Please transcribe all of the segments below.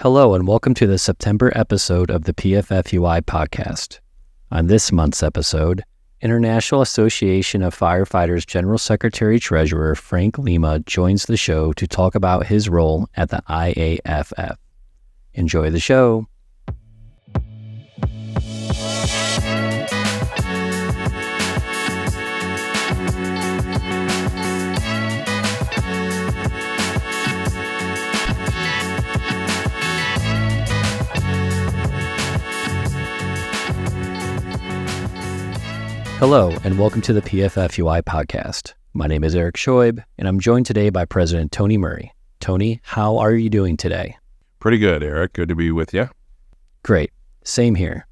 Hello and welcome to the September episode of the PFFUI podcast. On this month's episode, International Association of Firefighters General Secretary Treasurer Frank Líma joins the show to talk about his role at the IAFF. Enjoy the show. Hello, and welcome to the PFFUI podcast. My name is Erik Scheub, and I'm joined today by President Tony Murray. Tony, how are you doing today? Pretty good, Erik. Good to be with you. Great. Same here.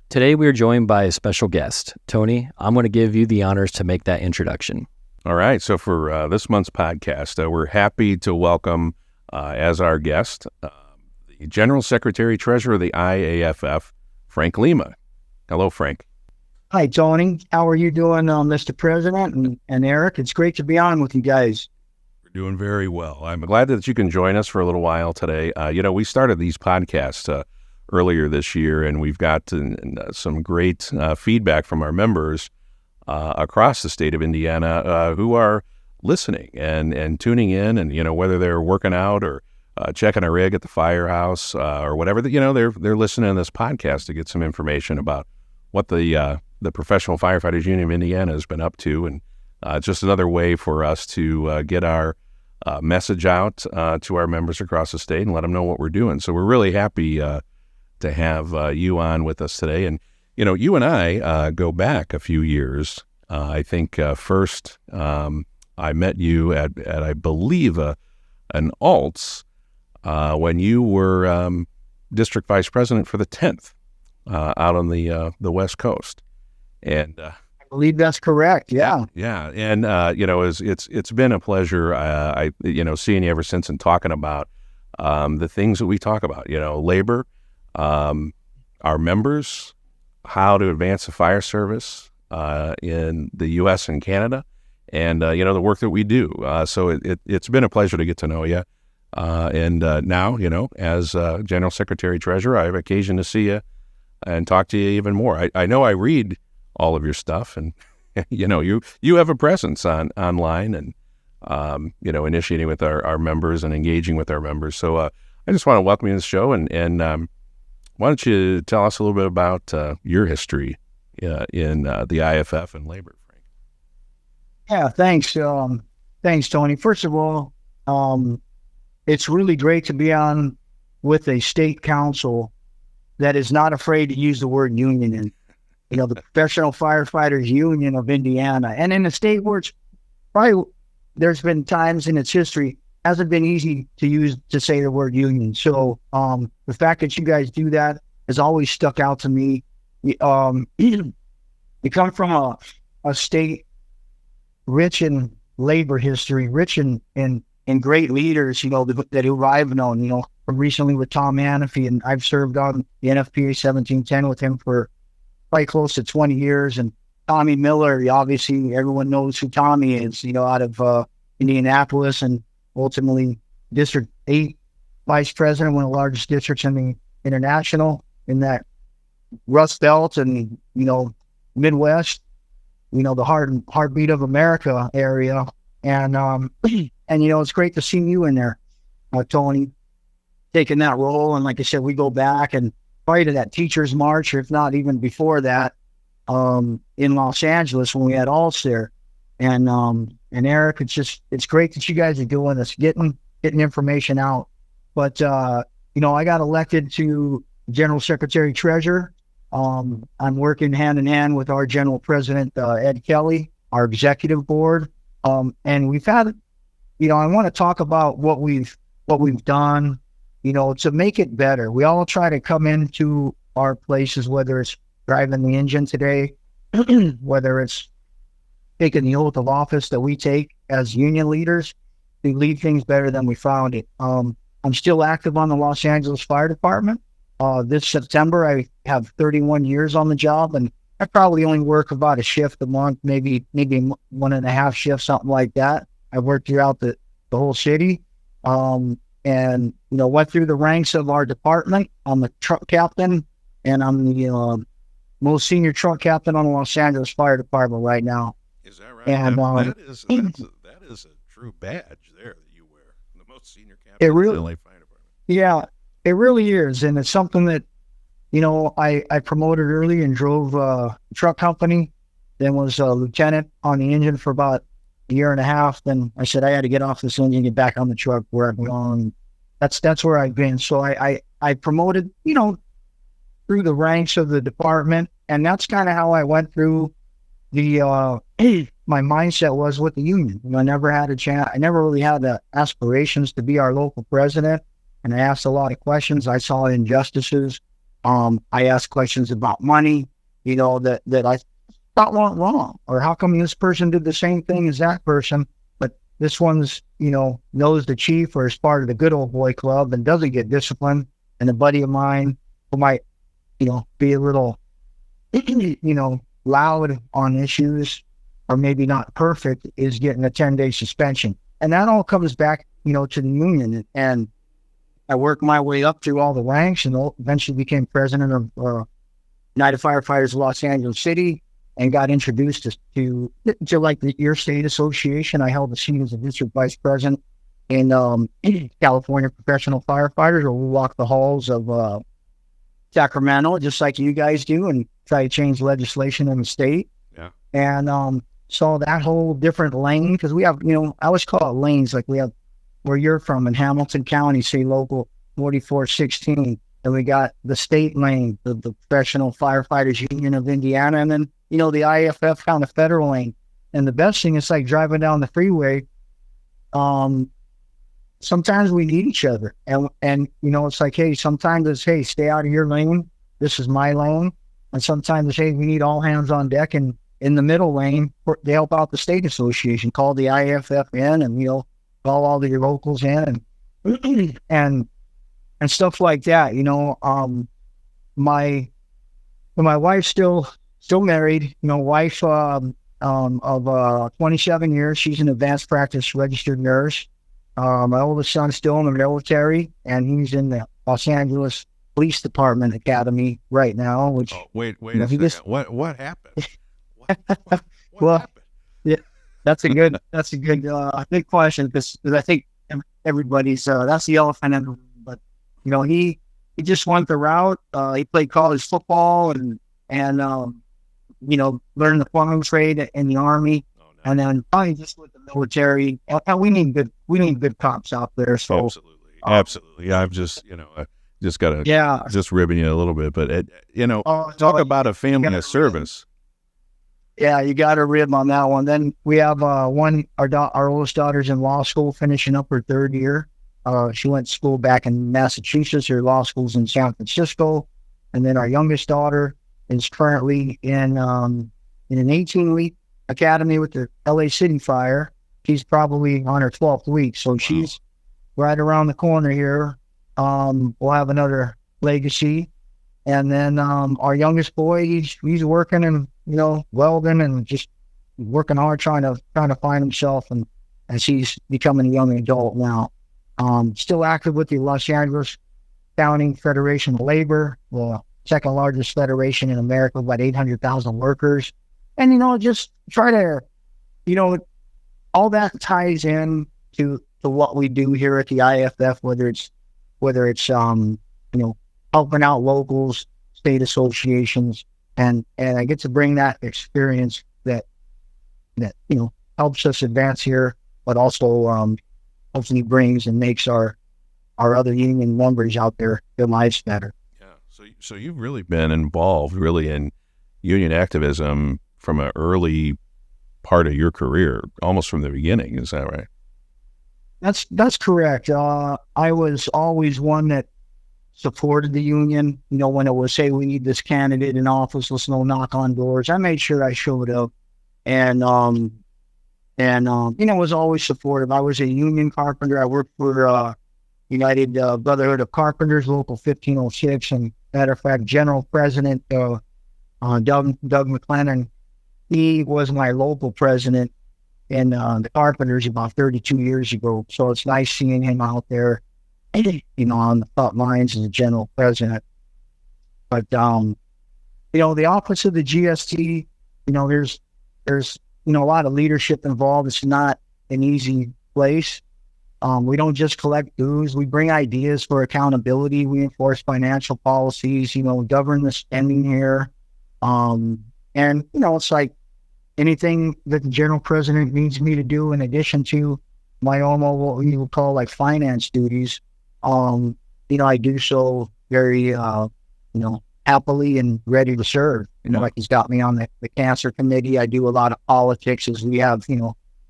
Today we are joined by a special guest. Tony, I'm going to give you the honors to make that introduction. All right. So for this month's podcast, we're happy to welcome as our guest the General Secretary Treasurer of the IAFF, Frank Líma. Hello, Frank. Hi, Tony. How are you doing, Mr. President and Erik? It's great to be on with you guys. We're doing very well. I'm glad that you can join us for a little while today. We started these podcasts earlier this year, and we've got some great feedback from our members across the state of Indiana who are listening and tuning in, and whether they're working out or checking a rig at the firehouse or whatever, they're listening to this podcast to get some information about what the Professional Firefighters Union of Indiana has been up to, and it's just another way for us to get our message out to our members across the state and let them know what we're doing. So we're really happy to have you on with us today. And, you and I go back a few years. I think first I met you at I believe, an ALTS when you were District Vice President for the 10th out on the West Coast. And I believe that's correct. Yeah. Yeah. And, it's been a pleasure, seeing you ever since and talking about the things that we talk about, labor, our members, how to advance the fire service in the U.S. and Canada, and, the work that we do. So it's been a pleasure to get to know you. And now, as General Secretary Treasurer, I have occasion to see you and talk to you even more. I know I read all of your stuff, and you have a presence online, and initiating with our members and engaging with our members. So I just want to welcome you to the show, and why don't you tell us a little bit about your history in the IAFF and labor, Frank? Yeah, thanks. Thanks, Tony. First of all, it's really great to be on with a state council that is not afraid to use the word union in. The Professional Firefighters Union of Indiana. And in a state where it's probably, there's been times in its history, hasn't been easy to say the word union. So the fact that you guys do that has always stuck out to me. You come from a state rich in labor history, rich in great leaders, that who I've known, recently with Tom Hanafy, and I've served on the NFPA 1710 with him for probably close to 20 years. And Tommy Miller, obviously everyone knows who Tommy is, out of Indianapolis, and ultimately District 8 Vice President, one of the largest districts in the international, in that Rust Belt and, Midwest, the heartbeat of America area. And, it's great to see you in there, Tony, taking that role. And like I said, we go back and probably to that Teachers March, or if not even before that, in Los Angeles when we had ALTS there. And Erik, it's great that you guys are doing this, getting information out. But I got elected to General Secretary Treasurer. I'm working hand in hand with our General President Ed Kelly, our executive board, and we've had, I want to talk about what we've done, to make it better. We all try to come into our places, whether it's driving the engine today, whether it's taking the oath of office that we take as union leaders, to leave things better than we found it. I'm still active on the Los Angeles Fire Department. This September, I have 31 years on the job, and I probably only work about a shift a month, maybe 1.5 shifts, something like that. I work throughout the whole city. and went through the ranks of our department. I'm the truck captain, and I'm the most senior truck captain on the Los Angeles Fire Department right now. Is that right? And that is a true badge there that you wear. The most senior captain it of the really, LA Fire Department. yeah, it really is, and it's something that I promoted early and drove a truck company. Then was a lieutenant on the engine for about a year and a half. Then I said I had to get off this engine and get back on the truck where I belong. That's where I've been. So I promoted, through the ranks of the department, and that's kind of how I went through the my mindset was with the union. I never had a chance. I never really had the aspirations to be our local president, and I asked a lot of questions. I saw injustices. I asked questions about money, that I thought went wrong, or how come this person did the same thing as that person, but this one's, knows the chief or is part of the good old boy club and doesn't get disciplined. And a buddy of mine who might, be a little, loud on issues or maybe not perfect is getting a 10-day suspension. And that all comes back, to the union. And I worked my way up through all the ranks and eventually became president of United Firefighters of Los Angeles City and got introduced to like your state association. I held the seat as a district vice president in California Professional Firefighters, where we walk the halls of Sacramento, just like you guys do, and try to change legislation in the state. Yeah. And saw that whole different lane, because we have, I always call it lanes, like we have where you're from in Hamilton County, say local 4416, and we got the state lane, the Professional Firefighters Union of Indiana, and then, the IAFF kind of federal lane. And the best thing is like driving down the freeway. Sometimes we need each other, and it's like, hey, sometimes it's, hey, stay out of your lane. This is my lane. And sometimes it's, hey, we need all hands on deck, and in the middle lane to help out the state association. Call the IAFF in, and call all the locals in, and stuff like that. My wife's still married. Wife of 27 years. She's an advanced practice registered nurse. My oldest son's still in the military, and he's in the Los Angeles Police Department Academy right now. Which wait a second. What happened? What happened? Yeah, that's a good question, because I think everybody's that's the elephant in the room. But he just went the route. He played college football and learned the plumbing trade in the Army. And then probably just with the military, we need good cops out there. So absolutely. I've just just got to just ribbing you a little bit, but talk about a family of service. Yeah, you got a rib on that one. Then we have our oldest daughter's in law school, finishing up her third year. She went to school back in Massachusetts. Her law school's in San Francisco. And then our youngest daughter is currently in an 18-week academy with the LA City Fire. She's probably on her 12th week, so she's right around the corner here. We'll have another legacy. And then our youngest boy, he's working and welding and just working hard, trying to find himself, and as he's becoming a young adult now. Still active with the Los Angeles County Federation of Labor, the second largest federation in America, about 800,000 workers. And just try to, all that ties in to what we do here at the IAFF, whether it's helping out locals, state associations, and I get to bring that experience that helps us advance here, but also hopefully brings and makes our other union members out there, their lives better. Yeah. So you've really been involved in union activism from an early part of your career, almost from the beginning. Is that right? That's correct. I was always one that supported the union. When it was, say, we need this candidate in office, let's go knock on doors, I made sure I showed up, and was always supportive. I was a union carpenter. I worked for United Brotherhood of Carpenters, Local 1506, and matter of fact, General President Doug McLennan, he was my local president in the Carpenters about 32 years ago. So it's nice seeing him out there. on the front lines as a general president. But, the office of the GST, there's a lot of leadership involved. It's not an easy place. We don't just collect dues. We bring ideas for accountability. We enforce financial policies, govern the spending here. And, it's like anything that the general president needs me to do in addition to my own, what we would call like finance duties. I do so very, happily and ready to serve. Like he's got me on the cancer committee. I do a lot of politics as we have,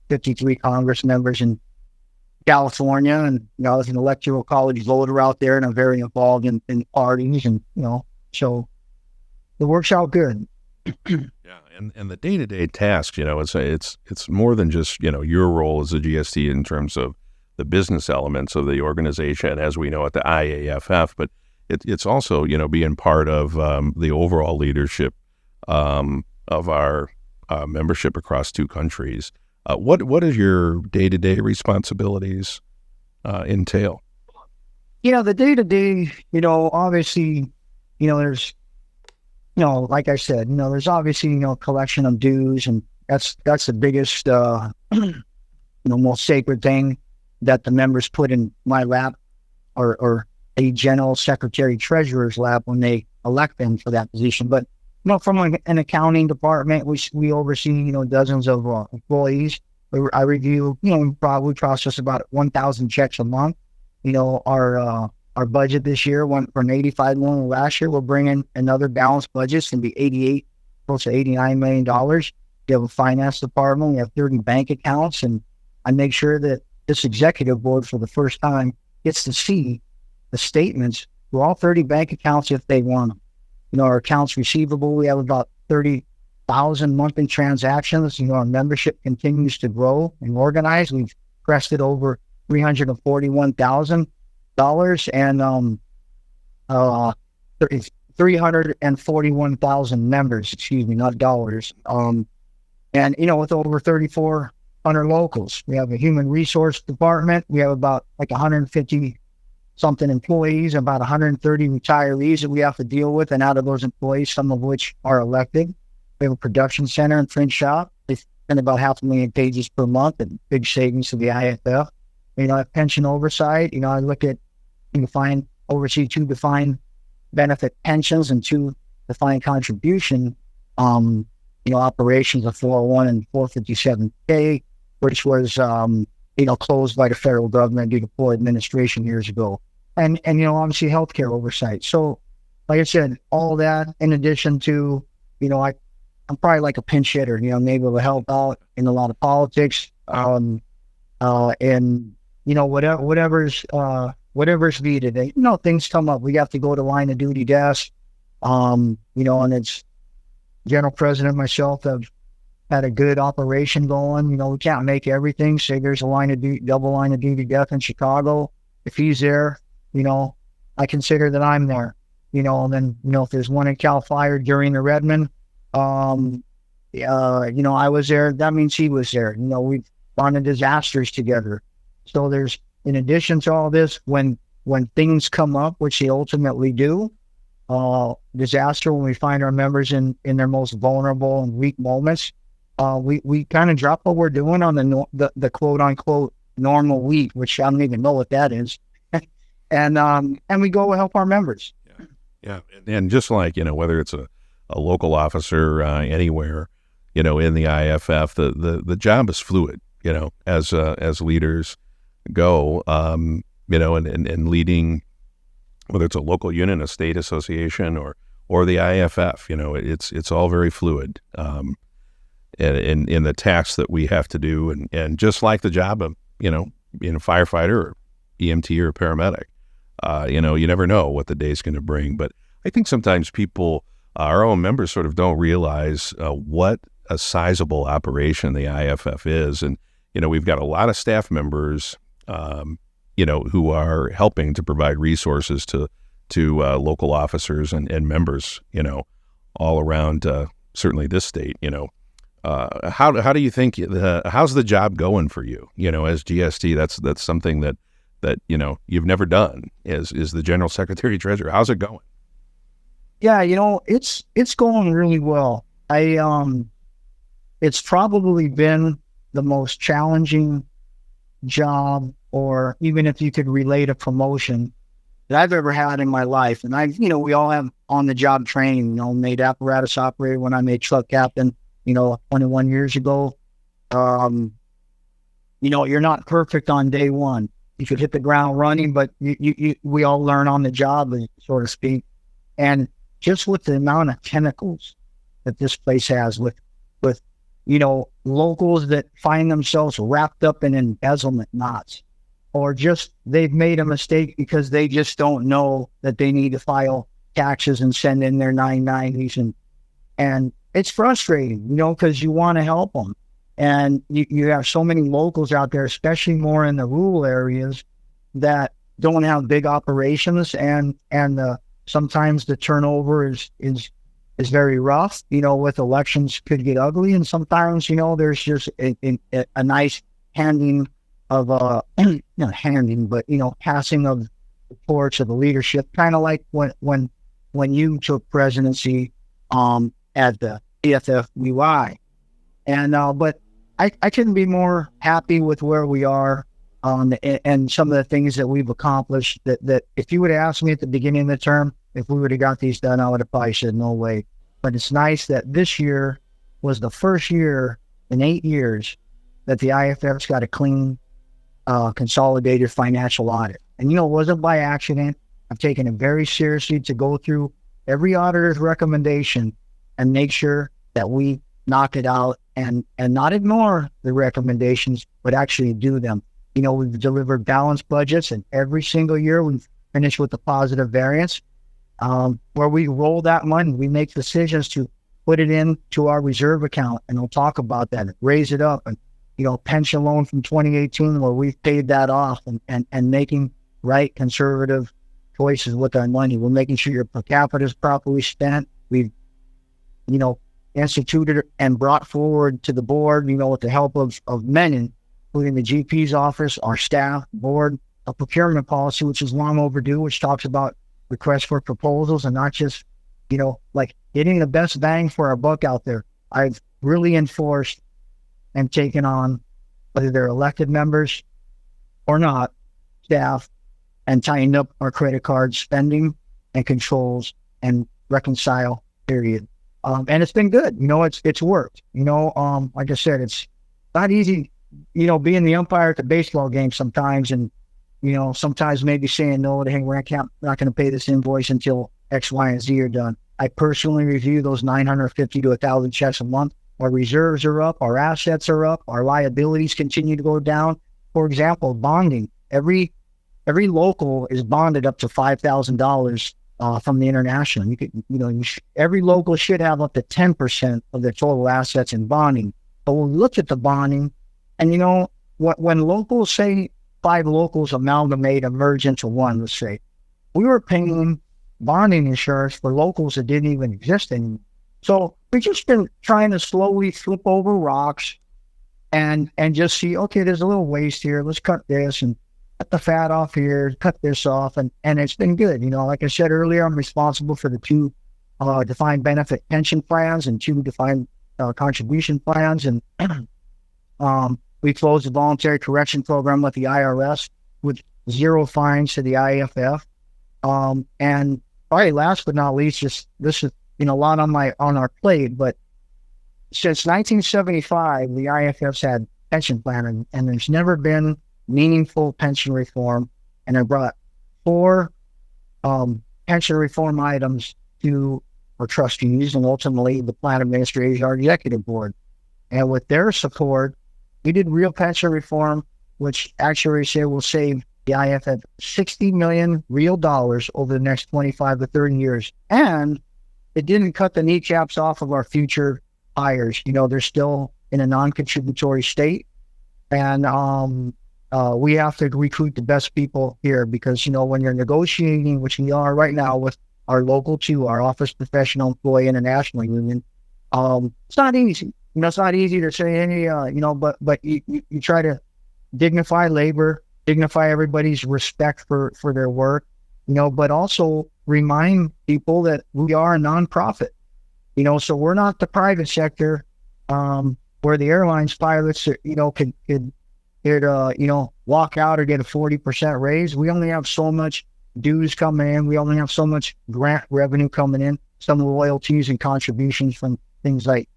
53 Congress members in California, and I was an electoral college voter out there, and I'm very involved in parties, and so it works out good. Yeah, and the day-to-day tasks, it's more than just your role as a GST in terms of the business elements of the organization, as we know at the IAFF, but it's also being part of the overall leadership of our membership across 2 countries. What is your day-to-day responsibilities entail? The day-to-day, obviously, there's, like I said, there's obviously, collection of dues, and that's the biggest, most sacred thing that the members put in my lap, or a general secretary treasurer's lap when they elect them for that position. But from an accounting department, we oversee, dozens of employees. I review, we process about 1,000 checks a month. Our budget this year went from $85 million last year. We're bringing another balanced budget. It's going to be 88, close to $89 million. We have a finance department. We have 30 bank accounts. And I make sure that this executive board for the first time gets to see the statements for all 30 bank accounts if they want them. Our accounts receivable, we have about 30,000 monthly transactions. Our membership continues to grow and organize. We've crested over $341,000 and 341,000 members, not dollars. And with over 3,400 locals. We have a human resource department. We have about 150 something employees, about 130 retirees that we have to deal with. And out of those employees, some of which are elected. We have a production center and print shop. They spend about 500,000 pages per month, and big savings to the IAFF. I have pension oversight. I look at oversee 2 defined benefit pensions and 2 defined contribution operations of 401 and 457K, which was closed by the federal government due to poor administration years ago. And obviously healthcare oversight. So, like I said, all that in addition to, I'm probably like a pinch hitter, I'm able to help out in a lot of politics, and whatever's needed. Things come up. We have to go to line of duty desk, and it's general president and myself have had a good operation going. We can't make everything. Say there's a double line of duty death in Chicago. If he's there, I consider that I'm there. And then, if there's one in Cal Fire during the Redmond, I was there. That means he was there. We've gone to disasters together. So there's, in addition to all this, when things come up, which they ultimately do, disaster, when we find our members in their most vulnerable and weak moments, we kind of drop what we're doing on the quote unquote normal week, which I don't even know what that is. And we go help our members. Yeah. And just like, whether it's a local officer anywhere, in the IAFF, the job is fluid, as leaders go, and leading, whether it's a local unit, a state association, or the IAFF, it's all very fluid. And in the tasks that we have to do, and just like the job of, being a firefighter or EMT or a paramedic, you never know what the day's going to bring. But I think sometimes people, our own members, sort of don't realize what a sizable operation the IAFF is. And, we've got a lot of staff members, who are helping to provide resources to local officers and members, all around, certainly this state, How do you think, how's the job going for you? As GST, that's something that that, you've never done is the general secretary treasurer. How's it going? Yeah, it's going really well. It's probably been the most challenging job, or even if you could relate a promotion that I've ever had in my life. And we all have on the job training, made apparatus operator when I made truck captain, 21 years ago. You're not perfect on day one. You could hit the ground running, but we all learn on the job, so to speak. And just with the amount of tentacles that this place has with locals that find themselves wrapped up in embezzlement knots, or just they've made a mistake because they just don't know that they need to file taxes and send in their 990s. And it's frustrating, because you want to help them. And you have so many locals out there, especially more in the rural areas, that don't have big operations, and sometimes the turnover is very rough. With elections could get ugly, and sometimes there's just a nice handing of not handing, but passing of the torch of the leadership, kind of like when you took presidency at the IAFF UI. And but I couldn't be more happy with where we are and some of the things that we've accomplished. That if you would have asked me at the beginning of the term if we would have got these done, I would have probably said no way. But it's nice that this year was the first year in 8 years that the IAFF's got a clean, consolidated financial audit. And it wasn't by accident. I've taken it very seriously to go through every auditor's recommendation and make sure that we knock it out and not ignore the recommendations, but actually do them. We've delivered balanced budgets, and every single year we've finished with a positive variance, where we roll that money. We make decisions to put it into our reserve account, and we'll talk about that, raise it up. And, pension loan from 2018, where we've paid that off, and making right conservative choices with our money. We're making sure your per capita is properly spent. We've, instituted and brought forward to the board, with the help of many, including the GP's office, our staff, board, a procurement policy, which is long overdue, which talks about requests for proposals and not just, like getting the best bang for our buck out there. I've really enforced and taken on, whether they're elected members or not, staff, and tightened up our credit card spending and controls and reconcile, period. And it's been good. It's worked. Like I said, it's not easy, being the umpire at the baseball game sometimes, and, sometimes maybe saying no, hey, we're not going to pay this invoice until X, Y, and Z are done. I personally review those 950 to 1,000 checks a month. Our reserves are up, our assets are up, our liabilities continue to go down. For example, bonding. Every local is bonded up to $5,000 from the international. Every local should have up to 10% of their total assets in bonding. But when we look at the bonding, and when locals say 5 locals amalgamate or merge into one, let's say, we were paying bonding insurance for locals that didn't even exist anymore. So we've just been trying to slowly flip over rocks and just see, okay, there's a little waste here. Let's cut this and cut the fat off here, cut this off. And it's been good. Like I said earlier, I'm responsible for the 2 defined benefit pension plans and 2 defined contribution plans. And we closed the voluntary correction program with the IRS with 0 fines to the IAFF. And probably last but not least, this is, a lot on our plate, but since 1975, the IAFF's had pension plan, and there's never been meaningful pension reform. And I brought 4 pension reform items to our trustees and ultimately the plan administrators, our executive board. And with their support, we did real pension reform, which actuaries say will save the IAFF $60 million real dollars over the next 25 to 30 years. And it didn't cut the kneecaps off of our future hires. They're still in a non-contributory state. And we have to recruit the best people here because, when you're negotiating, which we are right now with our local 2, our Office Professional Employee International Union, it's not easy. It's not easy to say, hey, but you try to dignify labor, dignify everybody's respect for their work, but also remind people that we are a nonprofit, so we're not the private sector, where the airlines pilots, could walk out or get a 40% raise. We only have so much dues coming in. We only have so much grant revenue coming in, some royalties and contributions from things like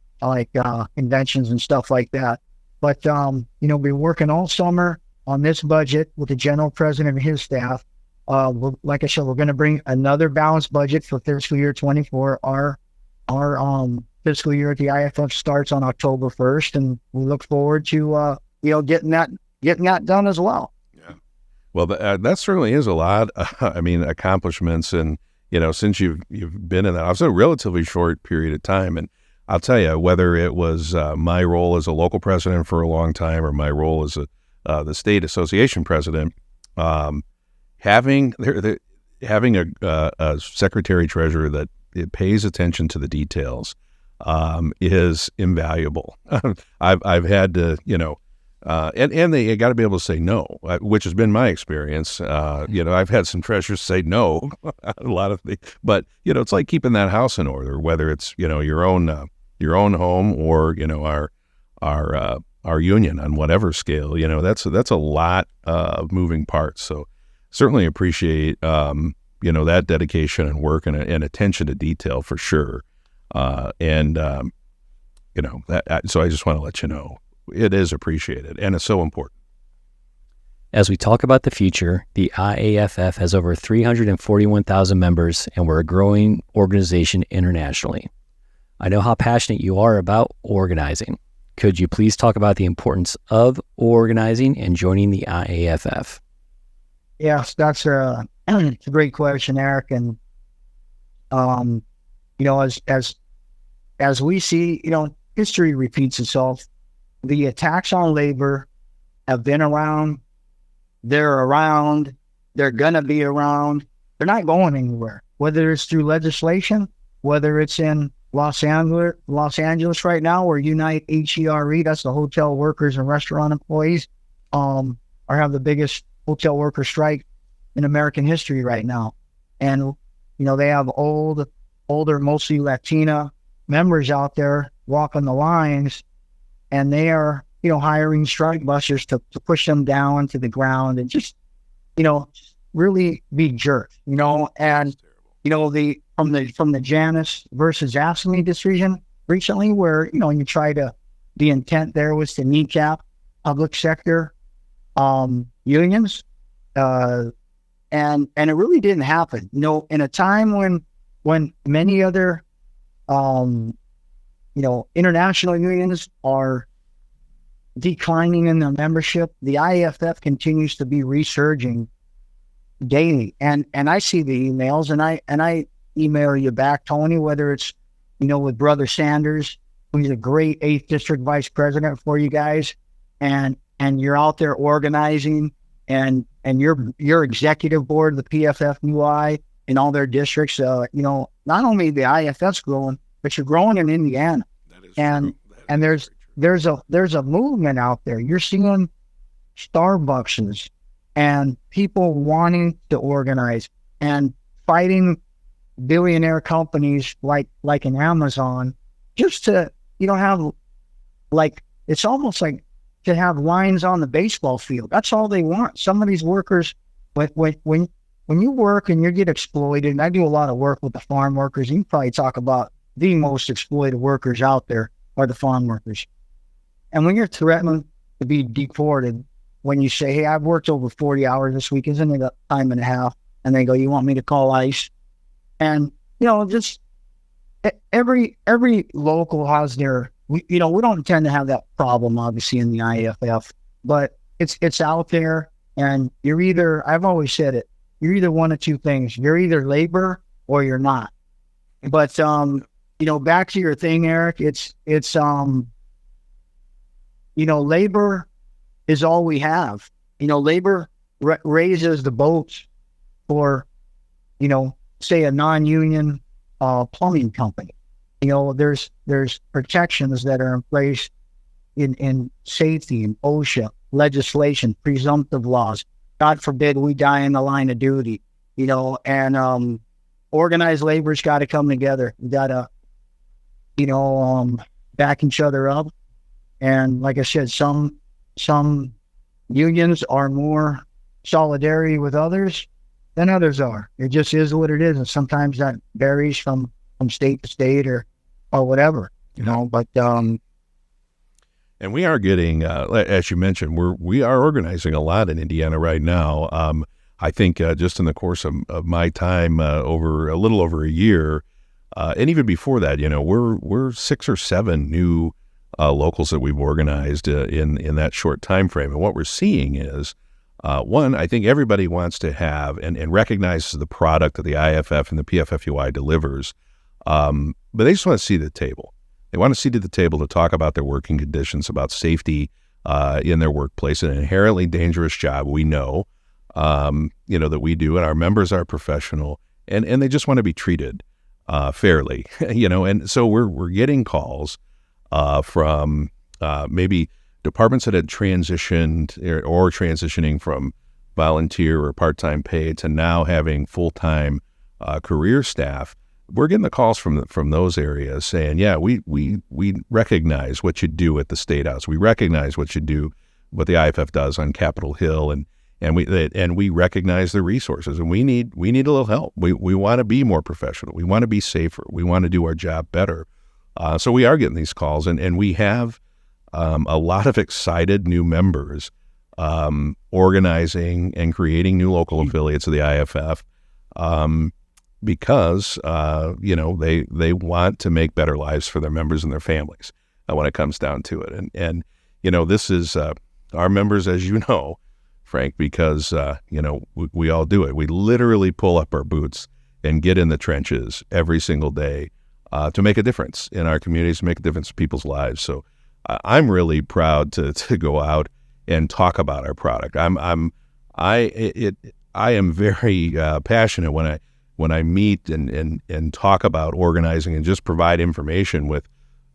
conventions and stuff like that. But, been working all summer on this budget with the general president and his staff. Like I said, we're going to bring another balanced budget for fiscal year 24. Our fiscal year at the IAFF starts on October 1st, and we look forward to, getting that done as well. Yeah. Well, that certainly is a lot. Accomplishments, and, since you've been in that, it's a relatively short period of time. And I'll tell you, whether it was my role as a local president for a long time or my role as the state association president, having a secretary treasurer that it pays attention to the details is invaluable. I've had to, and they got to be able to say no, which has been my experience. I've had some treasurers say no, a lot of things, but it's like keeping that house in order, whether it's your own home or our union on whatever scale. That's a lot of moving parts. So certainly appreciate that dedication and work and attention to detail for sure. So I just want to let you know it is appreciated and it's so important. As we talk about the future, the IAFF has over 341,000 members, and we're a growing organization internationally. I know how passionate you are about organizing. Could you please talk about the importance of organizing and joining the IAFF? Yes, that's a great question, Eric. And, as we see, history repeats itself. The attacks on labor have been around. They're around. They're going to be around. They're not going anywhere, whether it's through legislation, whether it's in Los Angeles right now, where Unite HERE, that's the hotel workers and restaurant employees, are have the biggest hotel worker strike in American history right now. And, they have older, mostly Latina members out there walking the lines, and they are, hiring strike busters to push them down to the ground and just, really be jerks, and, from the Janus versus Ashley decision recently, where, the intent there was to kneecap public sector unions, and it really didn't happen. In a time when many other international unions are declining in their membership, the IAFF continues to be resurging daily. And I see the emails, and I email you back, Tony, whether it's, with Brother Sanders, who's a great 8th District Vice President for you guys, and you're out there organizing, and your executive board, the PFF-UI, in all their districts, not only the IAFF's growing, but you're growing in Indiana. That is and true. And there's a movement out there. You're seeing Starbucks and people wanting to organize and fighting billionaire companies like an Amazon, just to have, it's almost like to have lines on the baseball field. That's all they want. Some of these workers, when you work and you get exploited, and I do a lot of work with the farm workers, and you probably talk about the most exploited workers out there are the farm workers. And when you're threatened to be deported, when you say, hey, I've worked over 40 hours this week, isn't it a time and a half? And they go, you want me to call ICE? And, just every local has we don't tend to have that problem, obviously, in the IAFF, but it's out there. And you're either, I've always said it, you're either one of two things. You're either labor or you're not. But, back to your thing, Eric, it's labor is all we have. Labor raises the boats for, say a non-union plumbing company. There's protections that are in place in safety and OSHA legislation, presumptive laws. God forbid we die in the line of duty, and organized labor's got to come together. We got to, back each other up. And like I said, some unions are more solidarity with others than others are. It just is what it is. And sometimes that varies from state to state or whatever, but, and we are getting, as you mentioned, we are organizing a lot in Indiana right now. I think just in the course of my time over a little over a year, and even before that, we're 6 or 7 new locals that we've organized in that short time frame. And what we're seeing is, one, I think everybody wants to have and recognizes the product that the IAFF and the PFFUI delivers, but they just want to see the table. They want to sit at the table to talk about their working conditions, about safety in their workplace, an inherently dangerous job. We know, that we do, and our members are professional, and they just want to be treated fairly, And so we're getting calls from maybe departments that had transitioned or transitioning from volunteer or part-time pay to now having full-time career staff. We're getting the calls from those areas saying, yeah, we recognize what you do at the State House. We recognize what the IAFF does on Capitol Hill, and we recognize the resources, and we need a little help. We want to be more professional. We want to be safer. We want to do our job better. So we are getting these calls, and we have a lot of excited new members organizing and creating new local affiliates of the IAFF. Because they want to make better lives for their members and their families when it comes down to it. And this is our members, as you know, Frank, because we all do it. We literally pull up our boots and get in the trenches every single day to make a difference in our communities, make a difference in people's lives. So I'm really proud to go out and talk about our product. I am very passionate when I meet and talk about organizing and just provide information with,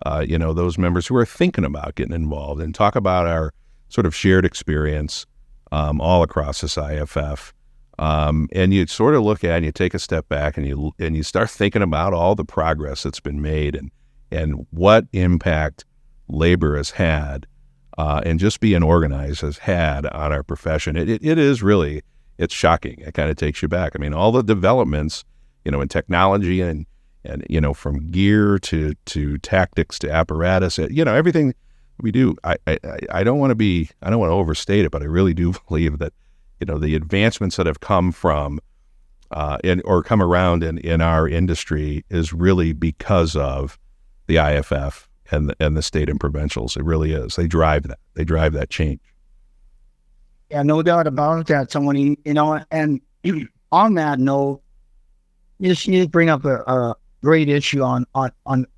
those members who are thinking about getting involved, and talk about our sort of shared experience all across this IAFF. And you sort of look at and you take a step back and you start thinking about all the progress that's been made and what impact labor has had and just being organized has had on our profession. It is really, it's shocking. It kind of takes you back. I mean, all the developments, in technology and from gear to tactics to apparatus, everything we do. I don't want to overstate it, but I really do believe that, the advancements that have come from or come around in our industry is really because of the IAFF and the state and provincials. It really is. They drive that. They drive that change. Yeah, no doubt about that. Someone, and on that note, you bring up a great issue on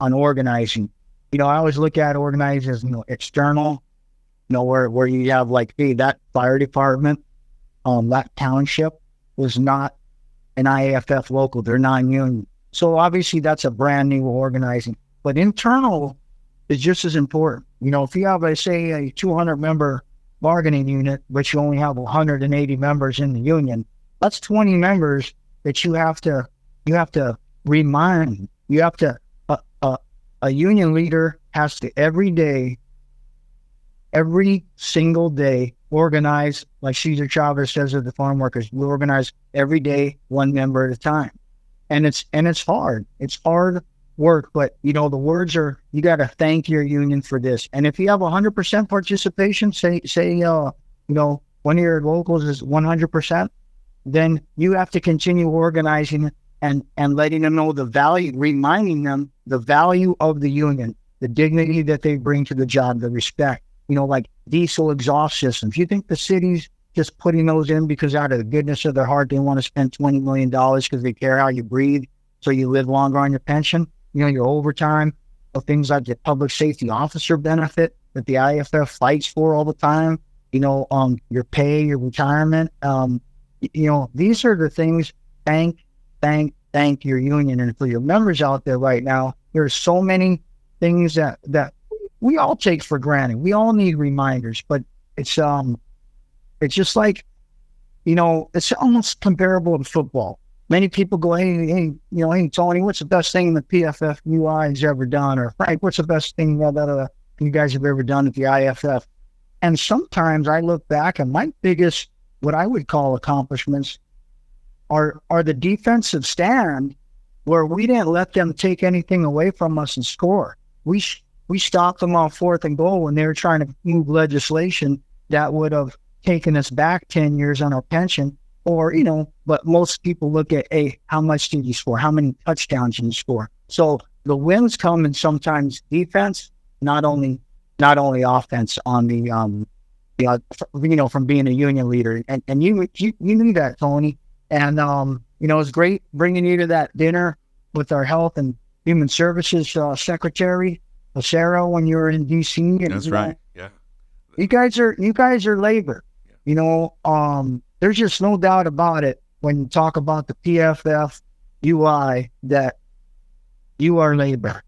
organizing. I always look at organizing as, external, where you have like, hey, that fire department, that township was not an IAFF local. They're non-union. So obviously that's a brand new organizing. But internal is just as important. If you have, say, a 200-member bargaining unit, but you only have 180 members in the union, that's 20 members that you have to remind. You have to, a union leader has to every single day, organize, like Cesar Chavez says of the farm workers, we organize every day, one member at a time. And it's hard. It's hard work, but the words are, you got to thank your union for this. And if you have 100% participation, say one of your locals is 100%, then you have to continue organizing and letting them know the value, reminding them the value of the union, the dignity that they bring to the job, the respect, like diesel exhaust systems. You think the city's just putting those in because out of the goodness of their heart, they want to spend $20 million because they care how you breathe, so you live longer on your pension? Your overtime, or things like the public safety officer benefit that the IAFF fights for all the time, your pay, your retirement. These are the things, thank your union. And for your members out there right now, there's so many things that we all take for granted. We all need reminders, but it's just like, it's almost comparable to football. Many people go, hey, Tony, what's the best thing the PFF UI has ever done? Or Frank, what's the best thing that you guys have ever done at the IAFF? And sometimes I look back and my biggest, what I would call accomplishments are the defensive stand, where we didn't let them take anything away from us and score. We stopped them on 4th and goal when they were trying to move legislation that would have taken us back 10 years on our pension. Or, but most people look at, hey, how much did you score? How many touchdowns did you score? So the wins come in sometimes defense, not only offense on the, from being a union leader. And you knew that, Tony. And, it was great bringing you to that dinner with our Health and Human Services Secretary, Sarah, when you were in D.C. And, That's right. Yeah. You guys are labor. Yeah. There's just no doubt about it when you talk about the PFF UI that you are labor,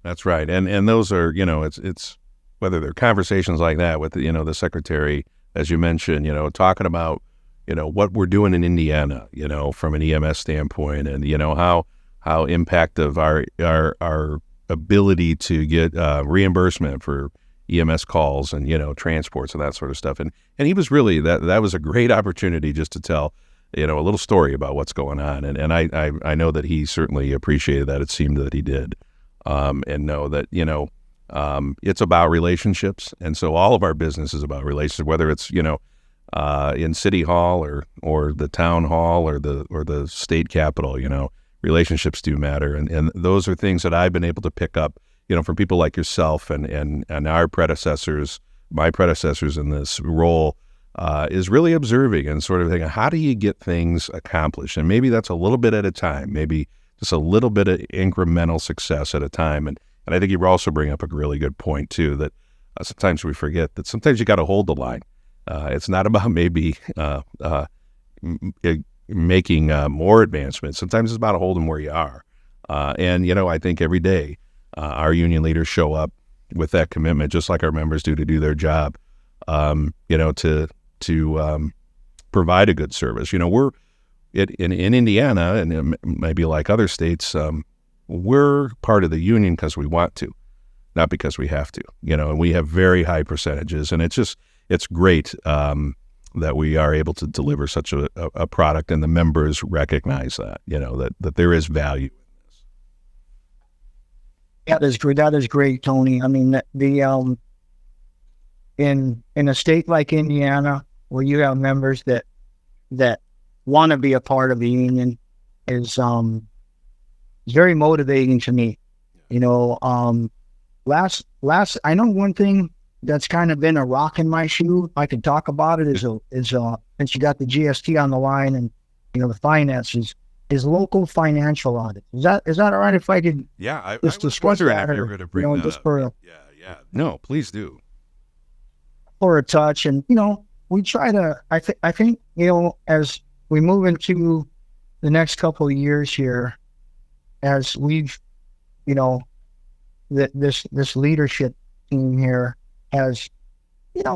That's right. And those are, it's whether they're conversations like that with, the secretary, as you mentioned, talking about, what we're doing in Indiana, from an EMS standpoint, and, how impactful our ability to get reimbursement for EMS calls and, transports and that sort of stuff. And he was really, that was a great opportunity just to tell, a little story about what's going on. And I know that he certainly appreciated that. It seemed that he did. And know that, it's about relationships. And so all of our business is about relationships, whether it's, in City Hall or the town hall or the state capitol, relationships do matter. And those are things that I've been able to pick up, from people like yourself and our predecessors, my predecessors in this role, is really observing and sort of thinking, how do you get things accomplished? And maybe that's a little bit at a time, maybe just a little bit of incremental success at a time. And I think you also bring up a really good point too, that sometimes we forget that sometimes you got to hold the line. It's not about maybe making more advancements. Sometimes it's about holding where you are. And I think every day our union leaders show up with that commitment, just like our members do, to do their job, to provide a good service. We're in Indiana, and maybe like other states, we're part of the union because we want to, not because we have to. And we have very high percentages, and it's great that we are able to deliver such a product, and the members recognize that, that there is value. That is great. That is great, Tony. I mean, in a state like Indiana, where you have members that want to be a part of the union, is very motivating to me. Last I know one thing that's kind of been a rock in my shoe, I can talk about it, is since you got the GST on the line and the finances, is local financial audit. Is that all right if I could? Yeah, I was wondering if you were going to bring that just up. for Yeah. No, please do. For a touch, and we try to. I think as we move into the next couple of years here, as we've this leadership team here has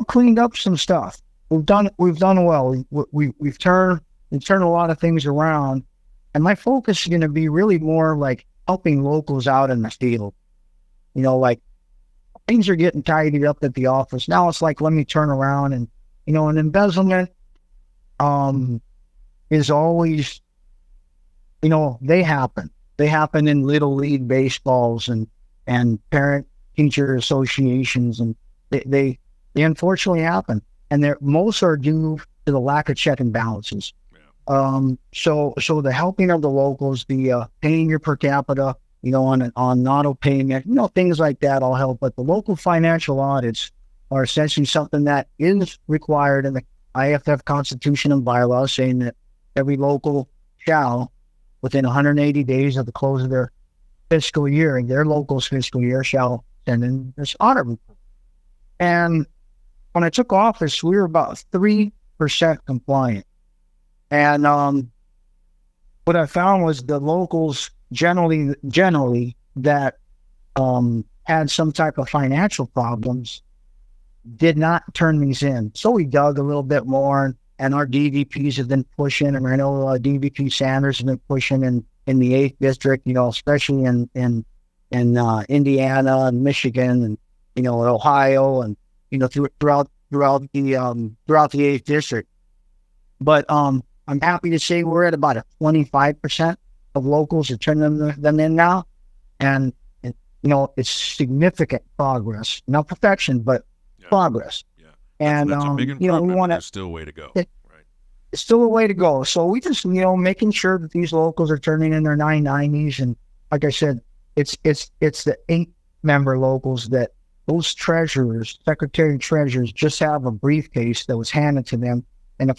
cleaned up some stuff. We've done well. We've turned a lot of things around. And my focus is going to be really more like helping locals out in the field. Like things are getting tidied up at the office. Now it's like, let me turn around and, an embezzlement is always, they happen. They happen in little league baseballs and parent teacher associations. And they unfortunately happen. And most are due to the lack of check and balances. So the helping of the locals, the paying your per capita, on auto payment, things like that all help. But the local financial audits are essentially something that is required in the IAFF Constitution and bylaws, saying that every local shall, within 180 days of the close of their fiscal year, their local's fiscal year, shall send in this audit report. And when I took office, we were about 3% compliant. And what I found was the locals generally that had some type of financial problems, did not turn these in. So we dug a little bit more, and our DVPs have been pushing, and I know DVP Sanders has been pushing in the 8th district, especially in Indiana and Michigan and, Ohio and, throughout the 8th district. But I'm happy to say we're at about a 25% of locals are turning them in now. And it's significant progress. Not perfection, but progress. Yeah. And, that's a big improvement, we want there's still a way to go. Right. It's still a way to go. So we just, making sure that these locals are turning in their 990s. And like I said, it's the 8-member locals that those treasurers, secretary treasurers, just have a briefcase that was handed to them. And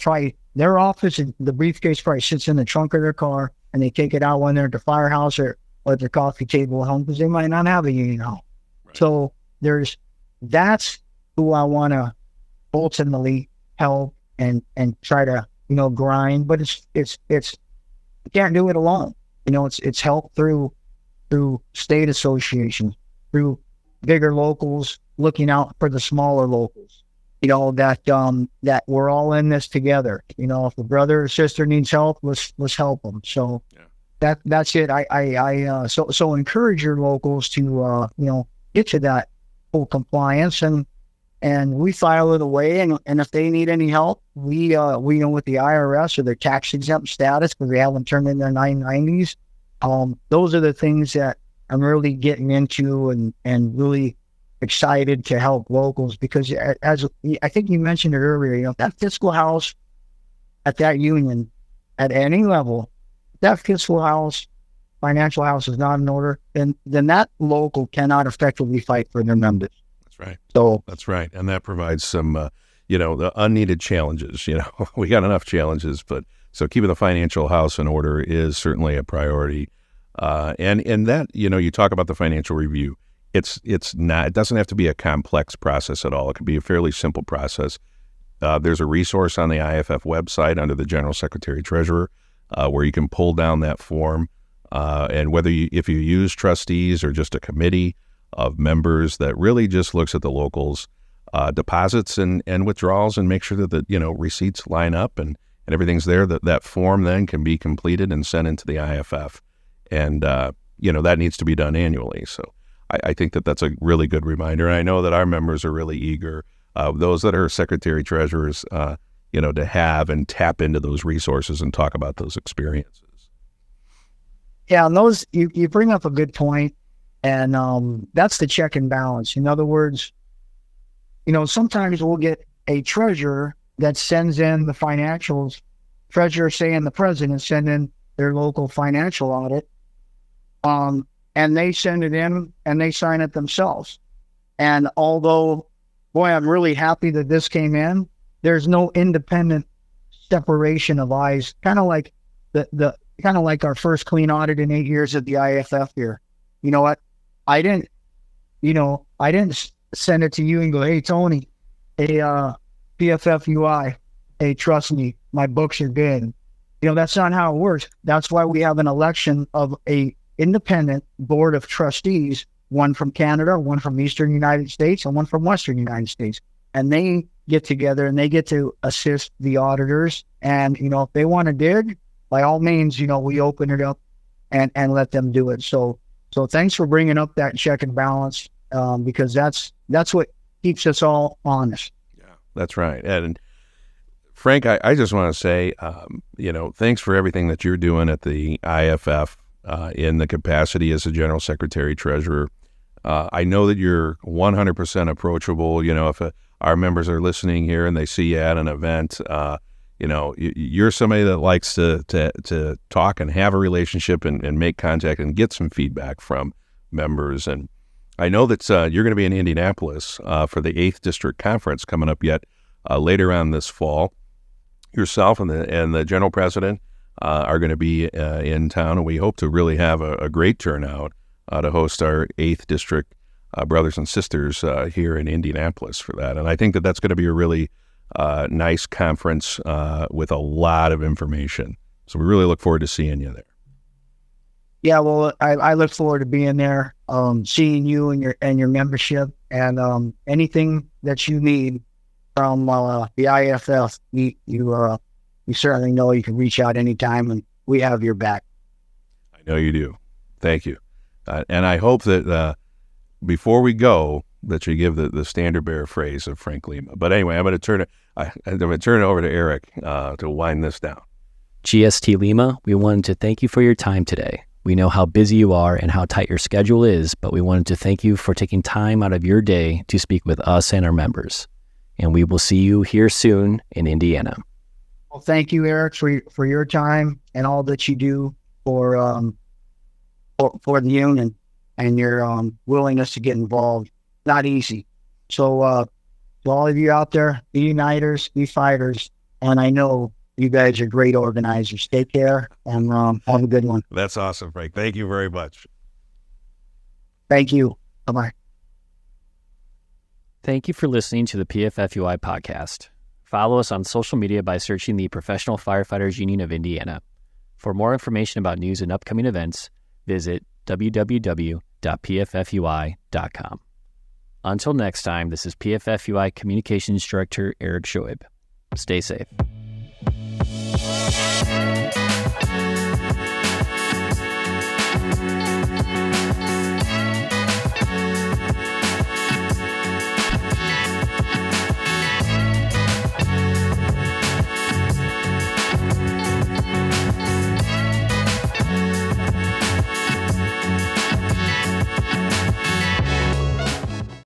their office, the briefcase probably sits in the trunk of their car, and they take it out when they're at the firehouse or at their coffee table at home, because they might not have a union home. Right. So that's who I want to ultimately help and try to, grind, but it's you can't do it alone. It's help through state associations, through bigger locals, looking out for the smaller locals, that we're all in this together. If a brother or sister needs help, let's help them. So that's it. So encourage your locals to, get to that full compliance, and we file it away. And if they need any help, we with the IRS or their tax exempt status, because they haven't turned in their 990s. Those are the things that I'm really getting into and really excited to help locals, because as I think you mentioned it earlier, that fiscal house at that union at any level, that fiscal house, financial house is not in order, then that local cannot effectively fight for their members. That's right. So that's right. And that provides some, the unneeded challenges. We got enough challenges, but so keeping the financial house in order is certainly a priority. And that, you talk about the financial review. It doesn't have to be a complex process at all. It can be a fairly simple process. There's a resource on the IAFF website under the General Secretary Treasurer where you can pull down that form. And if you use trustees or just a committee of members that really just looks at the locals' deposits and withdrawals and make sure that the receipts line up and everything's there, that form then can be completed and sent into the IAFF. And, that needs to be done annually. So I think that's a really good reminder. And I know that our members are really eager, those that are secretary treasurers, to have and tap into those resources and talk about those experiences. Yeah, and those, you bring up a good point, and that's the check and balance. In other words, sometimes we'll get a treasurer that sends in the financials, treasurer saying the president send in their local financial audit, and they send it in and they sign it themselves. And although, boy, I'm really happy that this came in, there's no independent separation of eyes, kind of like like our first clean audit in 8 years at the IAFF here. You know what? I didn't send it to you and go, hey, Tony, hey, PFFUI, hey, trust me, my books are good. That's not how it works. That's why we have an election of a independent board of trustees, one from Canada, one from Eastern United States, and one from Western United States. And they get together and they get to assist the auditors. And, if they want to dig, by all means, we open it up and let them do it. So thanks for bringing up that check and balance, because that's what keeps us all honest. Yeah, that's right. And Frank, I just want to say, thanks for everything that you're doing at the IAFF in the capacity as the General Secretary Treasurer. I know that you're 100% approachable. If our members are listening here and they see you at an event, you're somebody that likes to talk and have a relationship and make contact and get some feedback from members. And I know that you're going to be in Indianapolis for the 8th District Conference coming up yet later on this fall. Yourself and the General President are going to be in town, and we hope to really have a great turnout to host our 8th District brothers and sisters here in Indianapolis for that. And I think that that's going to be a really nice conference with a lot of information. So we really look forward to seeing you there. Yeah, well, I look forward to being there, seeing you and your membership, And anything that you need from the IAFF, you certainly know you can reach out anytime, and we have your back. I know you do. Thank you. And I hope that before we go, that you give the standard bearer phrase of Frank Líma. But anyway, I'm going to turn it over to Erik to wind this down. GST Líma, we wanted to thank you for your time today. We know how busy you are and how tight your schedule is, but we wanted to thank you for taking time out of your day to speak with us and our members. And we will see you here soon in Indiana. Well, thank you, Erik, for your time and all that you do for the union and your willingness to get involved. Not easy. So to all of you out there, be uniters, be fighters, and I know you guys are great organizers. Take care and have a good one. That's awesome, Frank. Thank you very much. Thank you. Bye-bye. Thank you for listening to the PFFUI podcast. Follow us on social media by searching the Professional Firefighters Union of Indiana. For more information about news and upcoming events, visit www.pffui.com. Until next time, this is PFFUI Communications Director Erik Scheub. Stay safe.